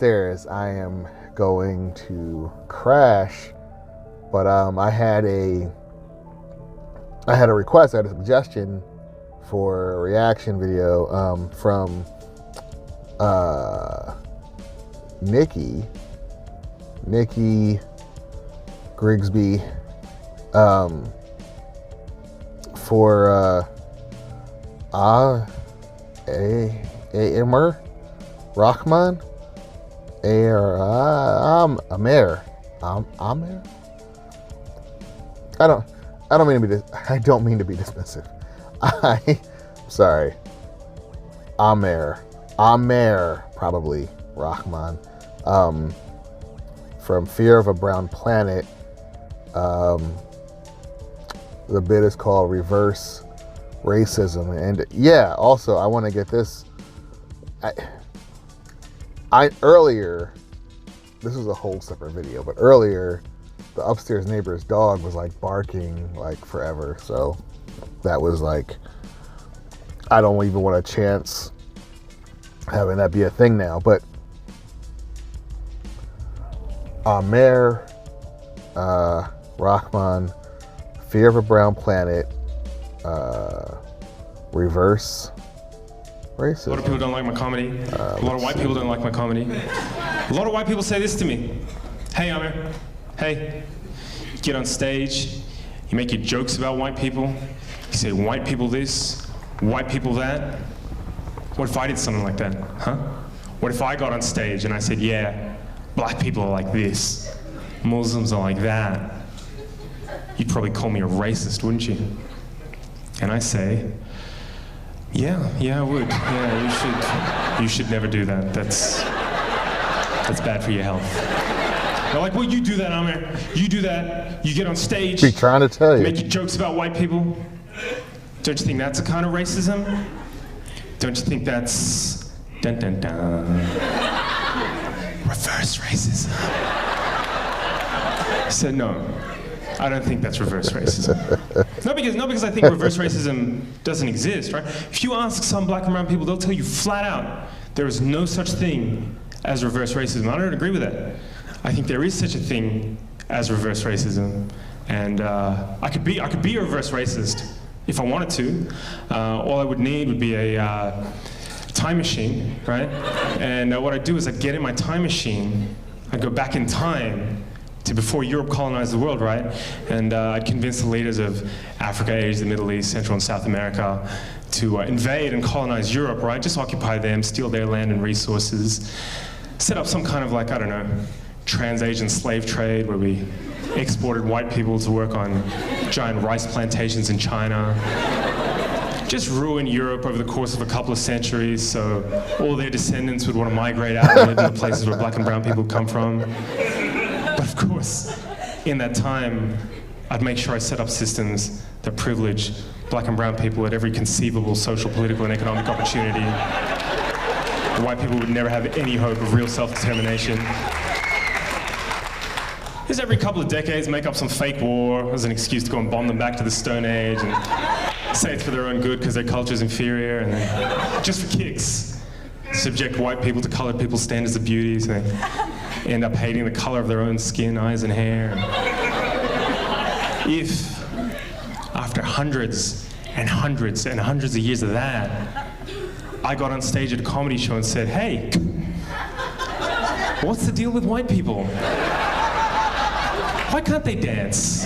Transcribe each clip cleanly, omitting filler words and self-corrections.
upstairs. I am going to crash, but I had a request. I had a suggestion for a reaction video from Nikki Grigsby for Aamer Rahman. Aamer. Aamer. I don't mean to be dismissive. Sorry. Aamer, probably Rahman. From Fear of a Brown Planet. The bit is called Reverse Racism. And yeah, also I want to get this. Earlier, this was a whole separate video, but earlier the upstairs neighbor's dog was like barking like forever. So that was like, I don't even want a chance having that be a thing now. But Aamer Rahman, Fear of a Brown Planet, Reverse Racism. A lot of people don't like my comedy. A lot of white people don't like my comedy. A lot of white people say this to me. Hey, Aamer. Hey. You get on stage, you make your jokes about white people. You say white people this, white people that. What if I did something like that, huh? What if I got on stage and I said, yeah, black people are like this, Muslims are like that. You'd probably call me a racist, wouldn't you? And I say, yeah, I would. Yeah, you should never do that. That's bad for your health. They're like, well, you do that, Aamer. You do that. You get on stage. Be trying to tell you. Make your jokes about white people. Don't you think that's a kind of racism? Don't you think that's dun dun dun? Reverse racism. I said no. I don't think that's reverse racism. Not because I think reverse racism doesn't exist, right? If you ask some black and brown people, they'll tell you flat out there is no such thing as reverse racism. I don't agree with that. I think there is such a thing as reverse racism, and I could be a reverse racist if I wanted to. All I would need would be a time machine, right? And what I'd do is I'd get in my time machine, I'd go back in time to before Europe colonized the world, right? And I'd convince the leaders of Africa, Asia, the Middle East, Central and South America to invade and colonize Europe, right? Just occupy them, steal their land and resources, set up some kind of like, I don't know, trans-Asian slave trade where we exported white people to work on giant rice plantations in China. Just ruin Europe over the course of a couple of centuries so all their descendants would want to migrate out and live in the places where black and brown people come from. But of course, in that time, I'd make sure I set up systems that privilege black and brown people at every conceivable social, political, and economic opportunity. The white people would never have any hope of real self-determination. Just every couple of decades, make up some fake war as an excuse to go and bomb them back to the Stone Age and say it's for their own good because their culture's inferior, and then, just for kicks, subject white people to colored people's standards of beauty, so they end up hating the color of their own skin, eyes, and hair. If, after hundreds and hundreds and hundreds of years of that, I got on stage at a comedy show and said, hey, what's the deal with white people? Why can't they dance?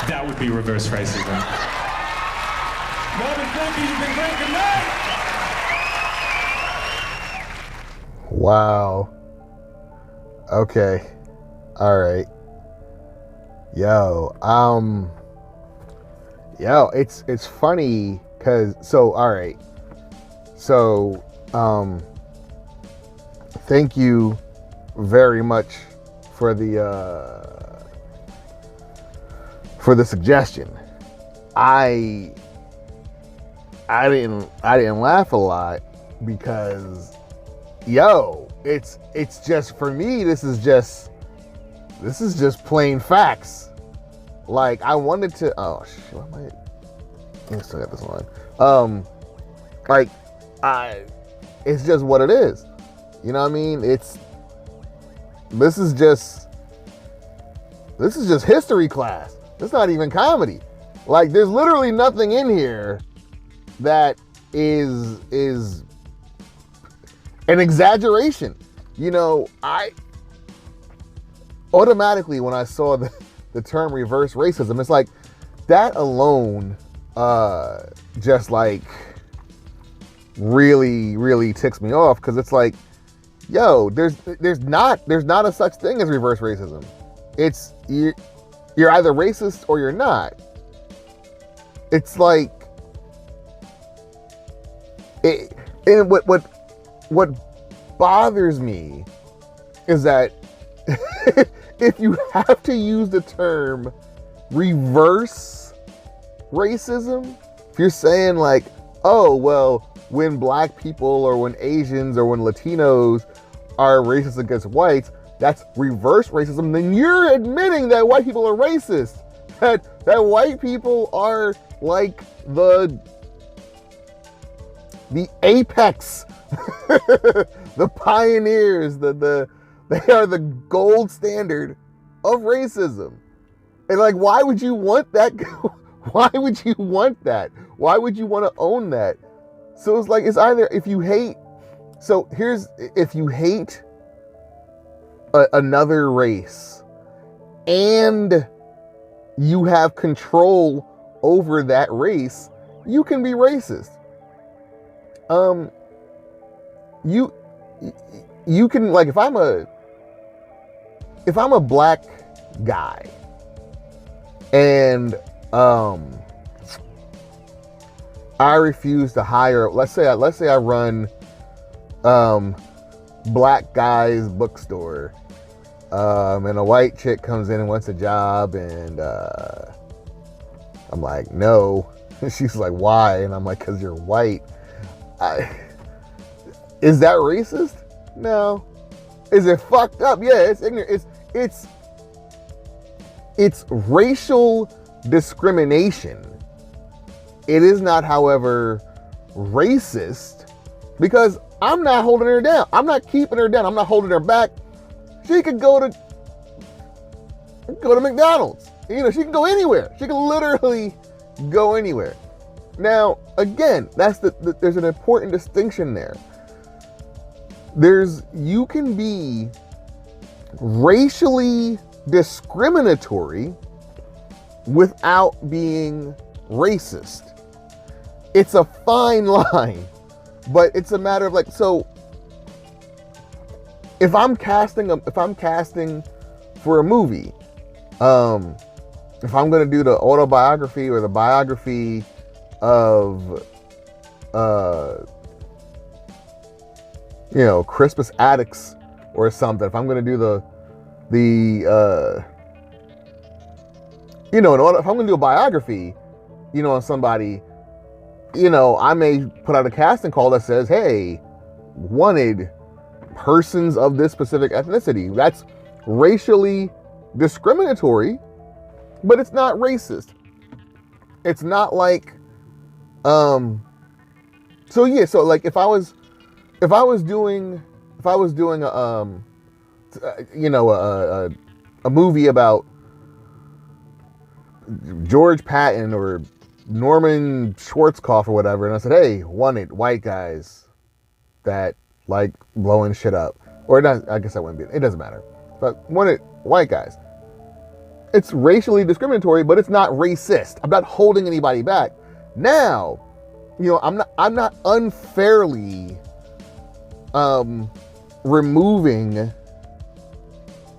That would be reverse racism. Marvin, thank you. You've been great. Good night. Wow. Okay. All right. Yo, it's funny because all right. So, thank you very much for the suggestion. I didn't laugh a lot because it's just, for me, this is just plain facts. Like, I wanted to, oh shit, I still got this one. It's just what it is. You know what I mean? This is just history class. It's not even comedy. Like, there's literally nothing in here that is an exaggeration. You know, I automatically, when I saw the term reverse racism, it's like, that alone just like really, really ticks me off, because it's like, yo, there's not a such thing as reverse racism. It's you're either racist or you're not. It's like it, and what bothers me is that if you have to use the term reverse racism, if you're saying like, oh, well, when black people or when Asians or when Latinos are racist against whites, that's reverse racism, then you're admitting that white people are racist. That white people are like the apex, the pioneers, they are the gold standard of racism. And like, why would you want that? Why would you want that? Why would you want to own that? So it's like, it's either if you hate another race and you have control over that race, you can be racist. You can, like, if I'm a black guy and I refuse to hire, let's say I run black guy's bookstore, and a white chick comes in and wants a job, and I'm like, no. She's like, why? And I'm like, because you're white. Is that racist? No. Is it fucked up? Yeah, it's ignorant. It's racial discrimination. It is not, however, racist, because I'm not holding her down. I'm not keeping her down. I'm not holding her back. She could go to McDonald's. You know, she can go anywhere. She can literally go anywhere. Now, again, there's an important distinction there. You can be racially discriminatory without being racist. It's a fine line, but it's a matter of, like, so if I'm casting for a movie, if I'm going to do the autobiography or the biography of Crispus Attucks or something, if I'm going to do if I'm going to do a biography, on somebody, I may put out a casting call that says, hey, wanted persons of this specific ethnicity. That's racially discriminatory, but it's not racist. It's not like, so like if I was doing a movie about George Patton or Norman Schwarzkopf or whatever, and I said, hey, wanted white guys that like blowing shit up, or not, I guess I wouldn't be, it doesn't matter, but wanted white guys. It's racially discriminatory, but it's not racist. I'm not holding anybody back. Now, I'm not unfairly removing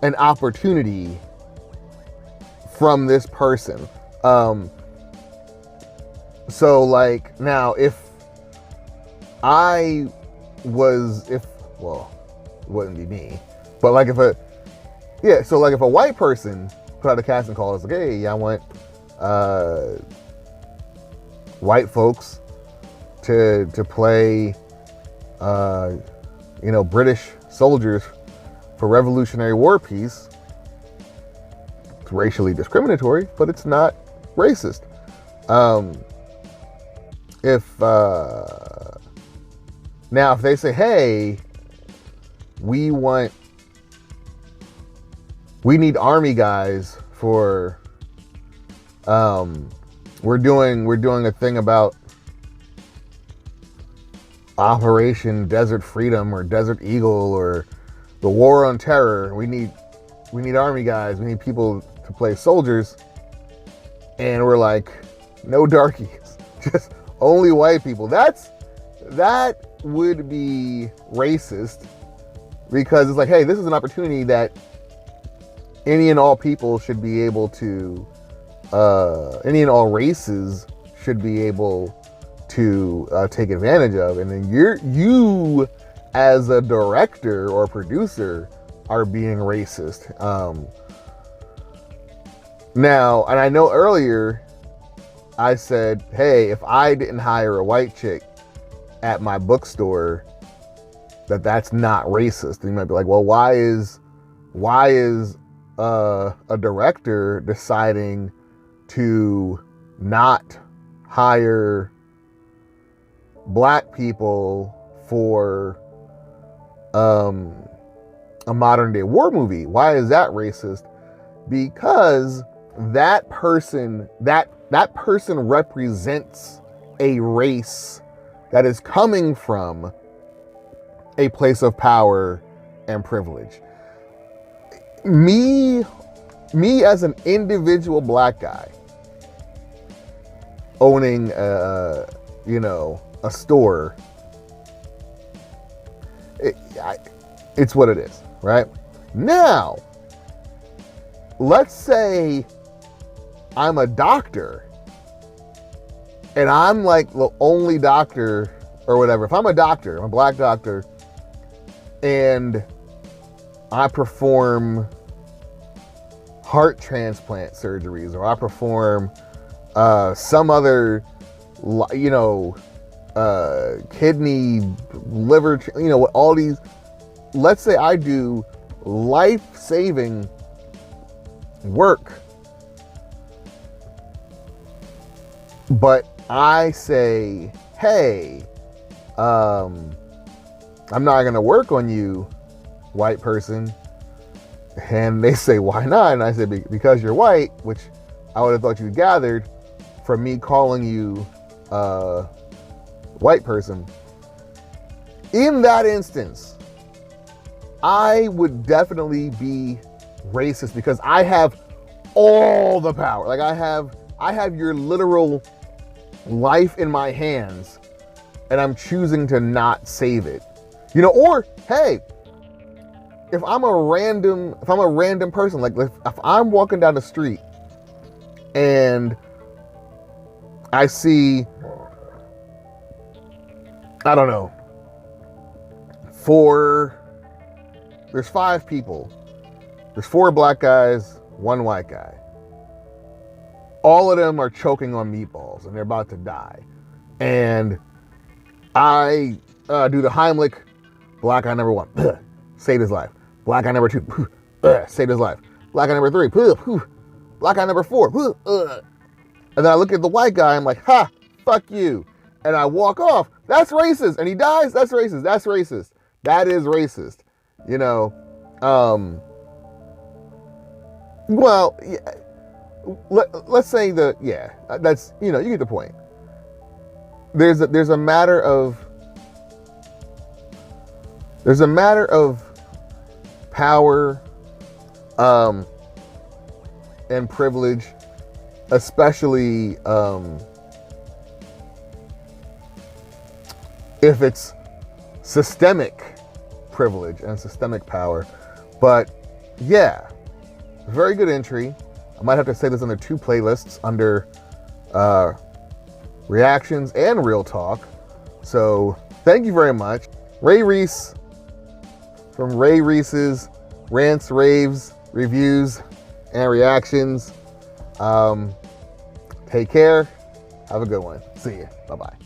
an opportunity from this person. So like, now it wouldn't be me, but like if a white person put out a casting call, it's like, hey, I want white folks to play British soldiers for Revolutionary War peace. It's racially discriminatory, but it's not racist. If they say, hey, we need army guys for, we're doing a thing about Operation Desert Freedom or Desert Eagle or the War on Terror. We need army guys. We need people to play soldiers. And we're like, no darkies, just only white people. That would be racist, because it's like, hey, this is an opportunity that any and all people should be able to, any and all races should be able to take advantage of. And then you as a director or producer are being racist. Now, and I know earlier I said, hey, if I didn't hire a white chick at my bookstore, that's not racist. And you might be like, well, why is a director deciding to not hire black people for a modern day war movie? Why is that racist? Because that person represents a race that is coming from a place of power and privilege. Me as an individual black guy owning a store, it's what it is, right? Now, let's say I'm a doctor and I'm like the only doctor or whatever. If I'm a doctor, I'm a black doctor, and I perform heart transplant surgeries, or I perform some other, kidney, liver, all these. Let's say I do life-saving work, but I say, hey, I'm not going to work on you, white person. And they say, why not? And I say, because you're white, which I would have thought you gathered from me calling you white person. In that instance, I would definitely be racist, because I have all the power. Like I have your literal life in my hands, and I'm choosing to not save it. Or hey, if I'm a random person, like if I'm walking down the street and I see, I don't know, there's 5 people. There's 4 black guys, 1 white guy. All of them are choking on meatballs and they're about to die. And I do the Heimlich, black guy number 1, saved his life. Black guy number 2, saved his life. Black guy number 3, black guy number 4, and then I look at the white guy, I'm like, ha, fuck you. And I walk off. That's racist. And he dies. That's racist. That's racist. That is racist. Well, yeah, let's say that's, you get the point. There's a matter of power and privilege, especially if it's systemic privilege and systemic power. But yeah, very good entry. I might have to say this under 2 playlists, under reactions and real talk. So thank you very much. Ray Reese from Ray Reese's Rants, Raves, Reviews, and Reactions. Take care. Have a good one. See ya. Bye-bye.